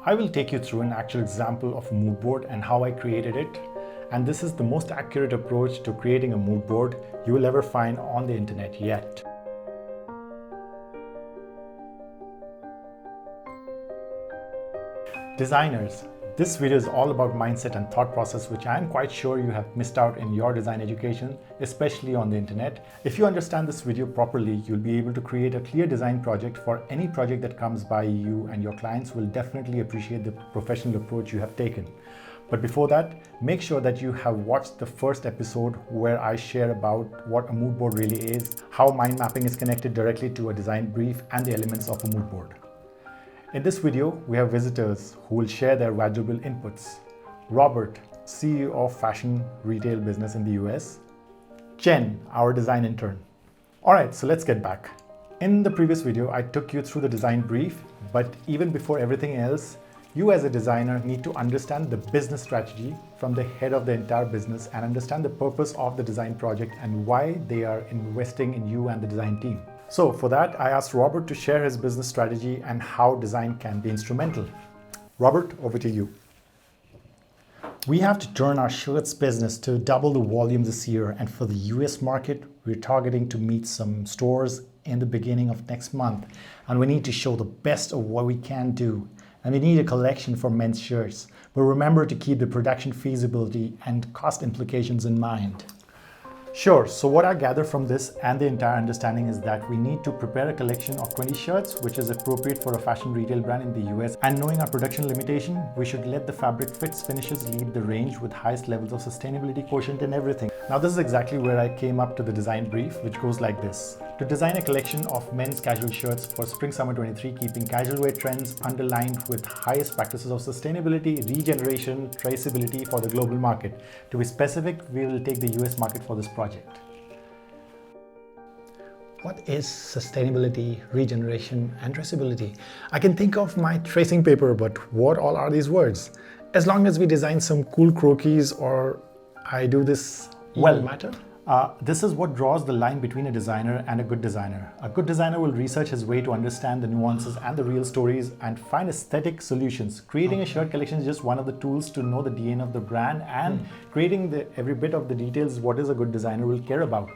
I will take you through an actual example of a mood board and how I created it. And this is the most accurate approach to creating a mood board you will ever find on the internet yet. Designers, this video is all about mindset and thought process, which I am quite sure you have missed out in your design education, especially on the internet. If you understand this video properly, you'll be able to create a clear design project for any project that comes by you, and your clients will definitely appreciate the professional approach you have taken. But before that, make sure that you have watched the first episode where I share about what a mood board really is, how mind mapping is connected directly to a design brief, and the elements of a mood board. In this video, we have visitors who will share their valuable inputs. Robert, CEO of fashion retail business in the US. Jen, our design intern. All right, so let's get back. In the previous video, I took you through the design brief, but even before everything else, you as a designer need to understand the business strategy from the head of the entire business and understand the purpose of the design project and why they are investing in you and the design team. So for that, I asked Robert to share his business strategy and how design can be instrumental. Robert, over to you. We have to turn our shirts business to double the volume this year, and for the US market, we're targeting to meet some stores in the beginning of next month, and we need to show the best of what we can do. And we need a collection for men's shirts, but remember to keep the production feasibility and cost implications in mind. Sure, so what I gather from this and the entire understanding is that we need to prepare a collection of 20 shirts, which is appropriate for a fashion retail brand in the US. And knowing our production limitation, we should let the fabric fits finishes lead the range with highest levels of sustainability quotient in everything. Now this is exactly where I came up to the design brief, which goes like this. To design a collection of men's casual shirts for Spring/Summer 23, keeping casual wear trends underlined with highest practices of sustainability, regeneration, traceability for the global market. To be specific, we will take the US market for this project. What is sustainability, regeneration, and traceability? I can think of my tracing paper, but what all are these words? As long as we design some cool croquis or I do this, well, matter? This is what draws the line between a designer and a good designer. A good designer will research his way to understand the nuances and the real stories and find aesthetic solutions. Creating a shirt collection is just one of the tools to know the DNA of the brand, and creating every bit of the details is what is a good designer will care about.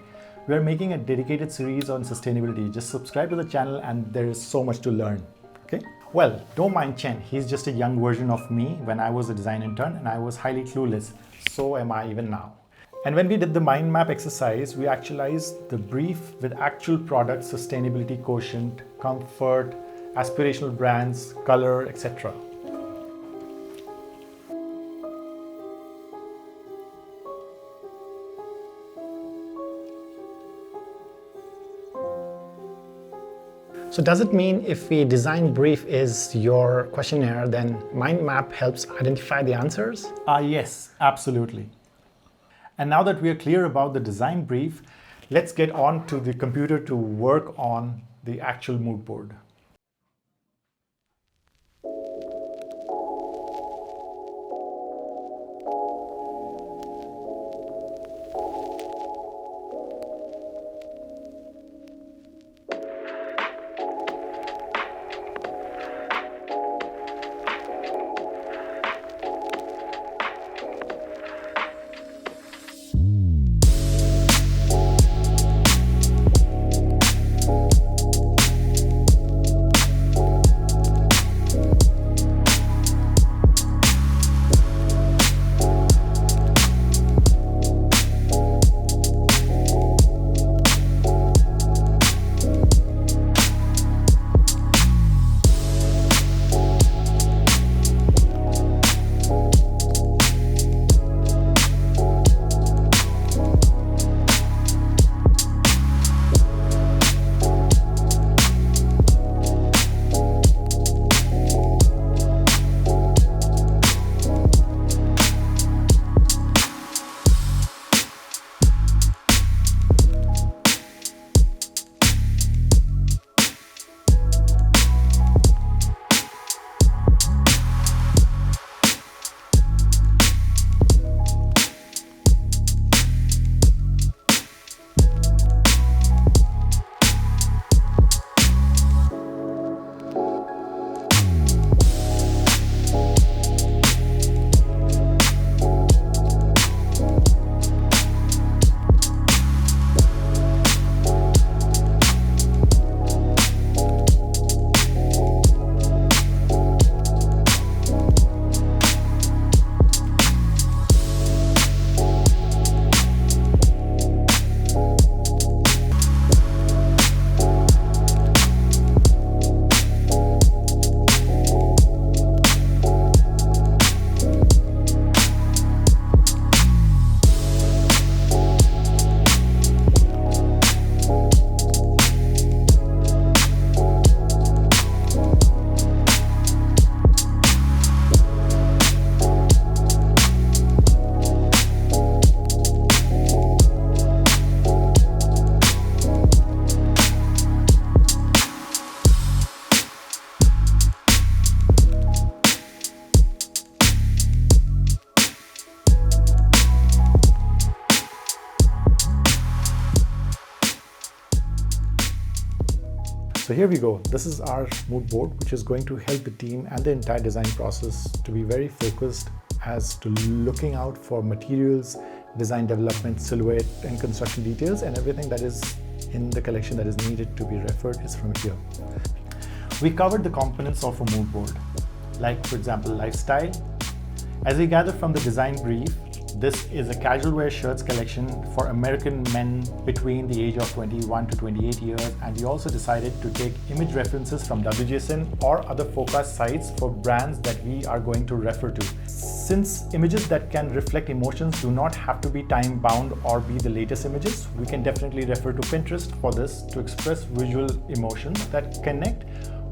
We are making a dedicated series on sustainability. Just subscribe to the channel and there is so much to learn. Okay? Well, don't mind Chen. He's just a young version of me when I was a design intern and I was highly clueless. So am I even now. And when we did the mind map exercise, we actualized the brief with actual product sustainability quotient, comfort, aspirational brands, color, etc. So does it mean if the design brief is your questionnaire, then mind map helps identify the answers? Yes, absolutely. And now that we are clear about the design brief, let's get on to the computer to work on the actual mood board. So here we go. This is our mood board, which is going to help the team and the entire design process to be very focused as to looking out for materials, design development, silhouette, and construction details, and everything that is in the collection that is needed to be referred is from here. We covered the components of a mood board, like for example, lifestyle. As we gather from the design brief, this is a casual wear shirts collection for American men between the age of 21 to 28 years, and we also decided to take image references from WGSN or other forecast sites for brands that we are going to refer to. Since images that can reflect emotions do not have to be time bound or be the latest images, we can definitely refer to Pinterest for this to express visual emotions that connect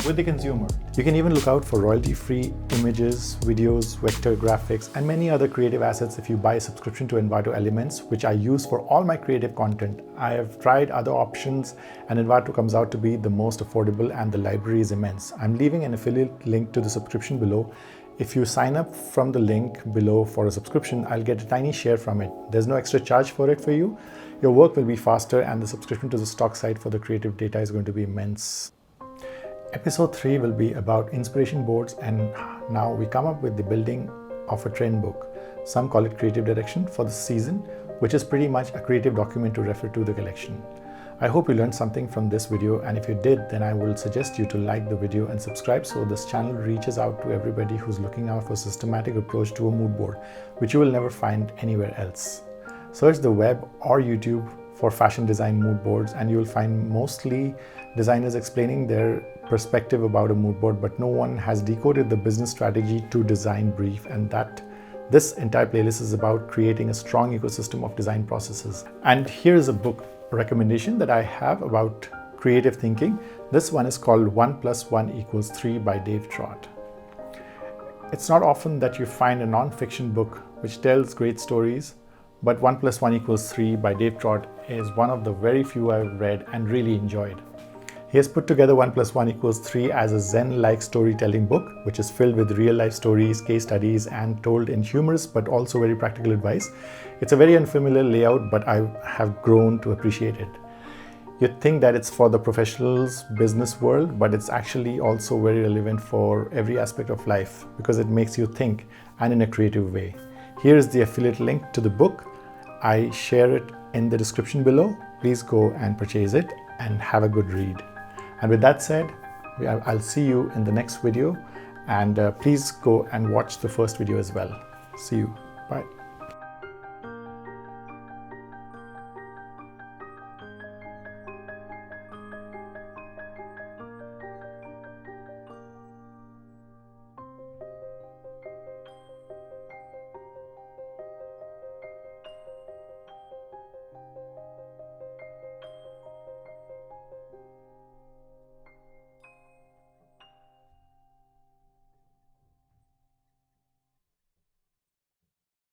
with the consumer. You can even look out for royalty-free images, videos, vector graphics, and many other creative assets if you buy a subscription to Envato Elements, which I use for all my creative content. I have tried other options and Envato comes out to be the most affordable and the library is immense. I'm leaving an affiliate link to the subscription below. If you sign up from the link below for a subscription, I'll get a tiny share from it. There's no extra charge for it for you. Your work will be faster and the subscription to the stock site for the creative data is going to be immense. Episode 3 will be about inspiration boards, and now we come up with the building of a trend book. Some call it creative direction for the season, which is pretty much a creative document to refer to the collection. I hope you learned something from this video, and if you did, then I will suggest you to like the video and subscribe so this channel reaches out to everybody who's looking out for a systematic approach to a mood board, which you will never find anywhere else. Search the web or YouTube for fashion design mood boards, and you will find mostly designers explaining their perspective about a mood board, but no one has decoded the business strategy to design brief, and that this entire playlist is about creating a strong ecosystem of design processes. And here's a book recommendation that I have about creative thinking. This one is called 1 + 1 = 3 by Dave Trott. It's not often that you find a non-fiction book which tells great stories, but 1 + 1 = 3 by Dave Trott is one of the very few I've read and really enjoyed. He has put together 1 + 1 = 3 as a Zen-like storytelling book, which is filled with real-life stories, case studies, and told in humorous but also very practical advice. It's a very unfamiliar layout, but I have grown to appreciate it. You'd think that it's for the professionals, business world, but it's actually also very relevant for every aspect of life because it makes you think and in a creative way. Here is the affiliate link to the book. I share it in the description below. Please go and purchase it and have a good read. And with that said, I'll see you in the next video, and please go and watch the first video as well. See you. Bye.